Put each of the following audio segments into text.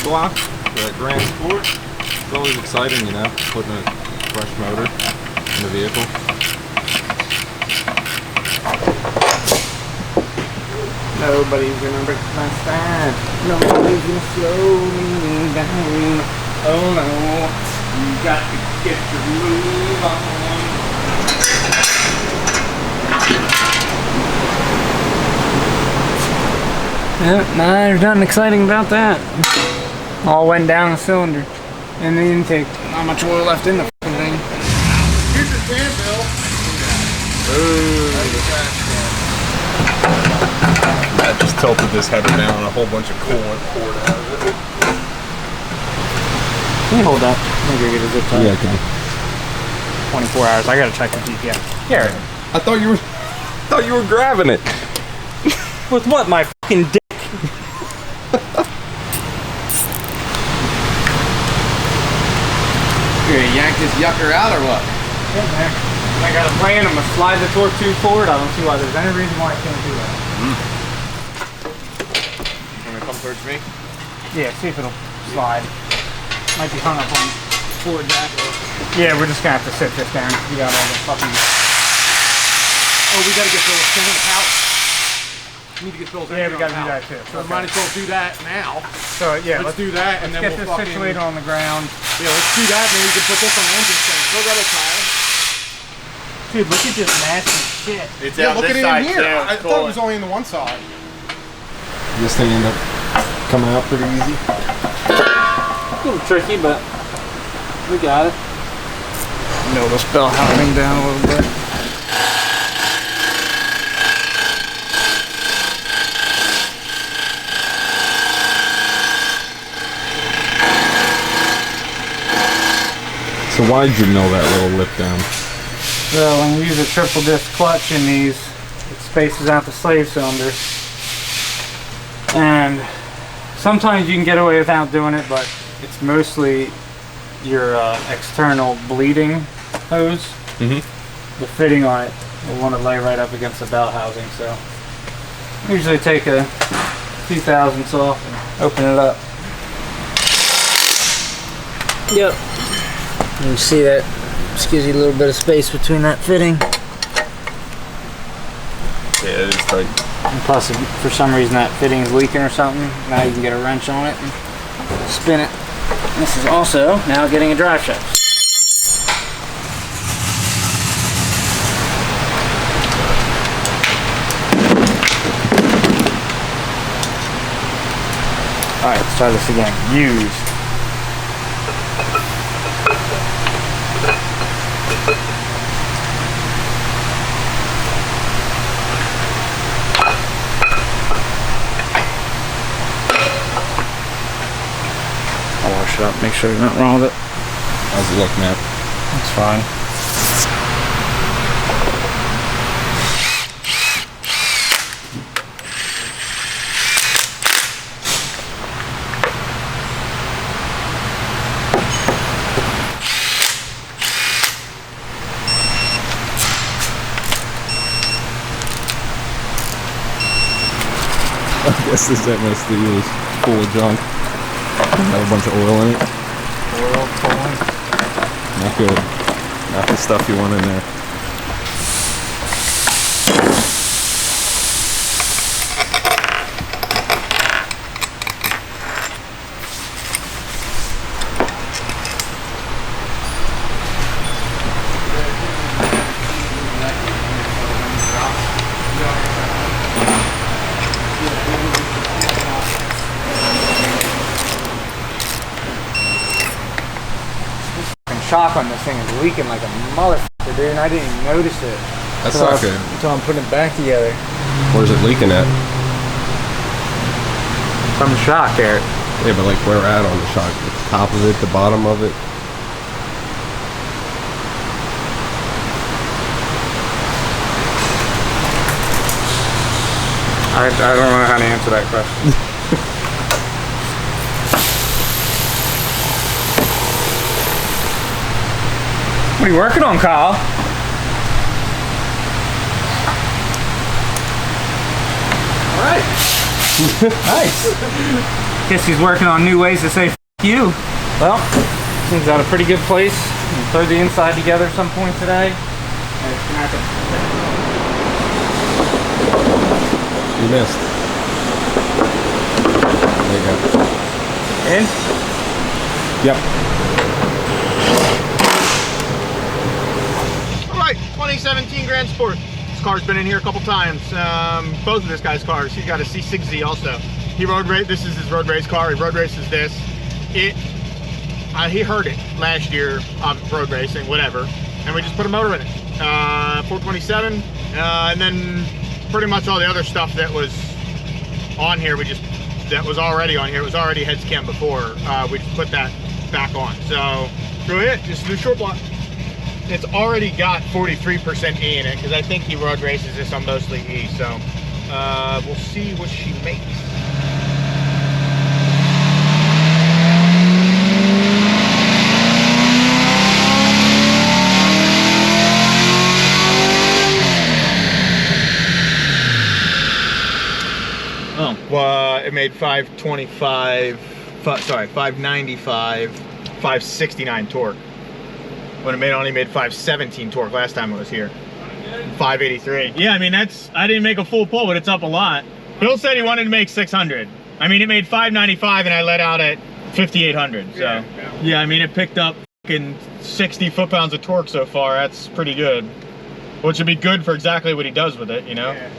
block for that Grand Sport. It's always exciting, you know, putting a fresh motor in the vehicle. Nobody's gonna break my spine. Nobody's gonna slow me down. Oh no, you got to get your move on. Yeah, nah, there's nothing exciting about that. All went down the cylinder in the intake. Not much oil left in the fucking thing. Here's your can, Bill. Ooh. Matt just tilted this header down and a whole bunch of coolant poured out of it. Can you hold that? I'm gonna get a zip tie. Yeah, I can. 24 hours. I gotta check the GPS. Yeah. I thought you were grabbing it. With what, my fucking dick? You gonna yank this yucker out or what? Yeah, man. I got a plan. I'm gonna slide the torque tube forward. I don't see why there's any reason why I can't do that. Wanna come towards me? Yeah, see if it'll slide. Might be hung up on forward jack. Yeah, we're just gonna have to sit this down. We got all the fucking. Oh, we gotta get Bill's thing in the pouch. We need to get Bill's Yeah, we gotta do that too. So we might as well do that now. So yeah, let's do that and then get we'll this fucking situated on the ground. Yeah, let's do that and then we can put this on the engine stand. Go grab a tire. Dude, look at this nasty shit. It's Yeah, out look this at it side in here. too. I thought it was only in the one side. This thing ended up coming out pretty easy. A little tricky, but we got it. Know the spell happening down a little bit. So why did you mill that little lip down? So when you use a triple disc clutch in these, it spaces out the slave cylinder. And sometimes you can get away without doing it, but it's mostly your external bleeding hose. Mm-hmm. The fitting on it will want to lay right up against the belt housing. So usually take a few thousandths off and open it up. Yep. You see that? Just gives you a little bit of space between that fitting. Yeah, it is tight. And plus, if for some reason that fitting is leaking or something, now you can get a wrench on it and spin it. This is also now getting a drive shaft. Alright, let's try this again. Use. I'll wash it up, make sure there's nothing wrong with it. How's it look, Matt? It's fine. I guess this MSD is full of junk. Got a bunch of oil in it. Oil pulling. Not good. Not the stuff you want in there. Shock on this thing is leaking like a motherfucker, dude, and I didn't even notice it. That's not good. Until I'm putting it back together. Where's it leaking at? From the shock there. Yeah, but like where we're at on the shock? The top of it, the bottom of it? I don't know how to answer that question. What are you working on, Kyle? Alright. Nice. Guess he's working on new ways to say F you. Well, seems at a pretty good place. We'll throw the inside together some point today. And it's gonna have to... You missed. There you go. In? Yep. All right, 2017 Grand Sport. This car's been in here a couple times. Both of this guy's cars. He's got a C6Z also. He road race. This is his road race car. He road races this. He heard it last year of road racing, whatever, and we just put a motor in it. 427, and then pretty much all the other stuff that was on here, that was already on here. It was already heads cam before. We just put that back on. So really it, just a new short block. It's already got 43% E in it because I think he road races this on mostly E. So we'll see what she makes. It made 595, 569 torque. When it only made 517 torque last time it was here. 583. Yeah, I mean, I didn't make a full pull, but it's up a lot. Bill said he wanted to make 600. I mean, it made 595 and I let out at 5,800. So, yeah, I mean, it picked up fucking 60 foot-pounds of torque so far. That's pretty good. Which would be good for exactly what he does with it, you know? Yeah.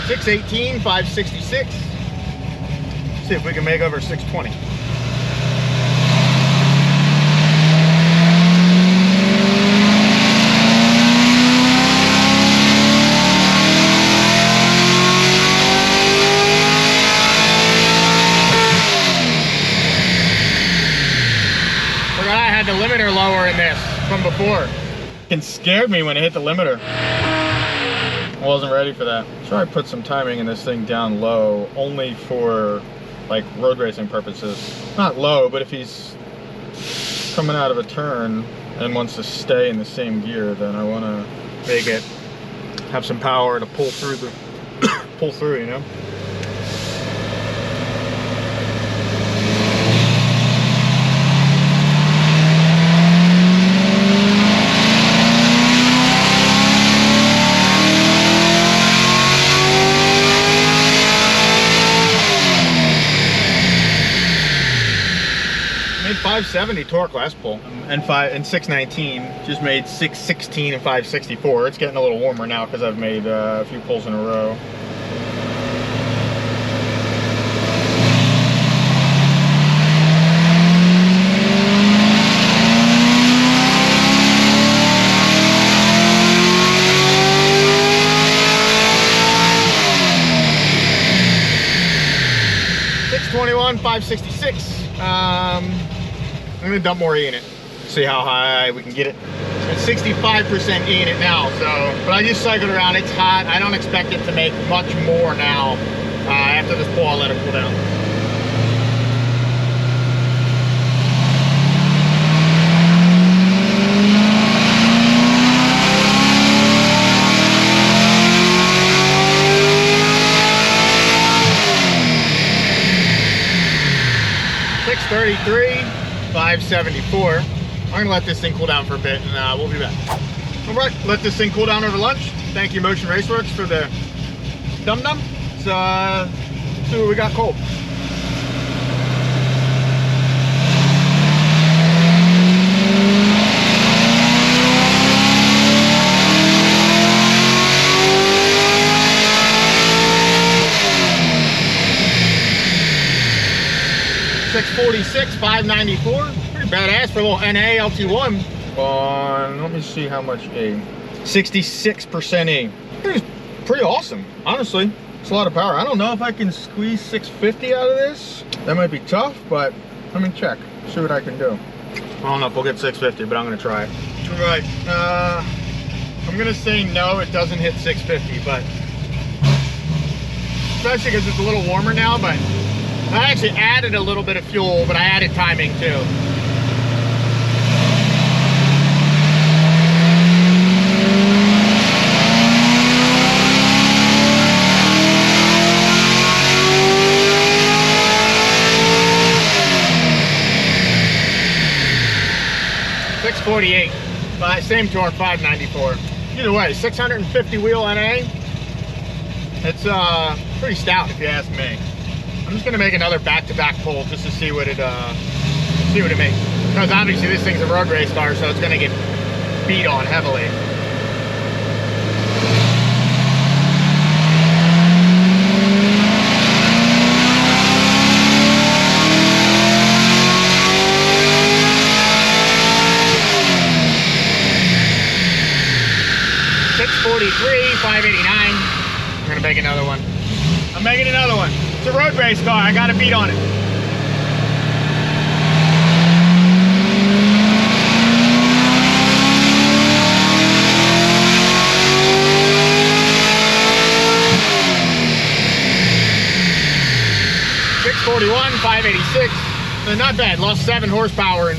618, 566. See if we can make over 620. Forgot I had the limiter lower in this from before. It scared me when it hit the limiter. I wasn't ready for that. Sure, I put some timing in this thing down low, only for like road racing purposes. Not low, but if he's coming out of a turn and wants to stay in the same gear, then I want to make it have some power to pull through you know. Made 570 torque last pull, and 619. Just made 616 and 564. It's getting a little warmer now because I've made a few pulls in a row. .621, 566. I'm gonna dump more E in it. See how high we can get it. It's 65% E in it now, but I just cycled around. It's hot. I don't expect it to make much more now. After this pull, I'll let it cool down. .633, 574. I'm gonna let this thing cool down for a bit and we'll be back. All right, let this thing cool down over lunch. Thank you Motion Raceworks for the dum-dum. So let's see what we got cold. .646, 594. Pretty badass for a little NA LT1. Let me see how much E. 66% E. Pretty awesome, honestly. It's a lot of power. I don't know if I can squeeze 650 out of this. That might be tough, but let me check. See what I can do. I don't know if we'll get 650, but I'm gonna try it. All right, I'm gonna say no, it doesn't hit 650, but especially because it's a little warmer now, but I actually added a little bit of fuel, but I added timing too. .48, same torque, 594. Either way, 650 wheel NA. It's pretty stout if you ask me. I'm just gonna make another back-to-back pull just to see what it makes. Because obviously this thing's a road race car, so it's gonna get beat on heavily. .43, 589. I'm gonna make another one. I'm making another one. It's a road race car. I got a beat on it. .641, 586. So not bad. Lost 7 horsepower in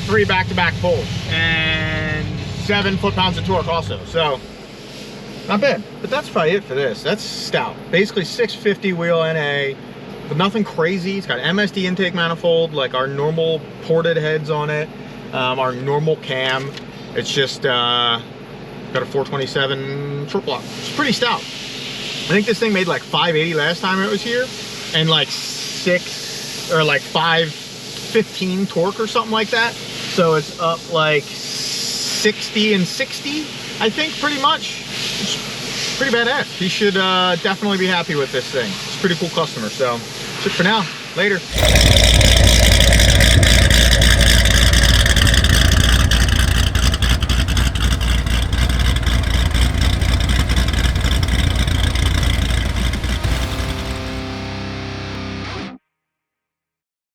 3 back-to-back pulls. And 7 foot-pounds of torque also. So not bad, but that's probably it for this. That's stout. Basically 650 wheel NA, but nothing crazy. It's got MSD intake manifold, like our normal ported heads on it, our normal cam. It's just got a 427 short block. It's pretty stout. I think this thing made like 580 last time it was here, and like 515 torque or something like that. So it's up like 60 and 60, I think, pretty much. It's pretty badass. He should definitely be happy with this thing. It's a pretty cool customer. So that's it for now. Later.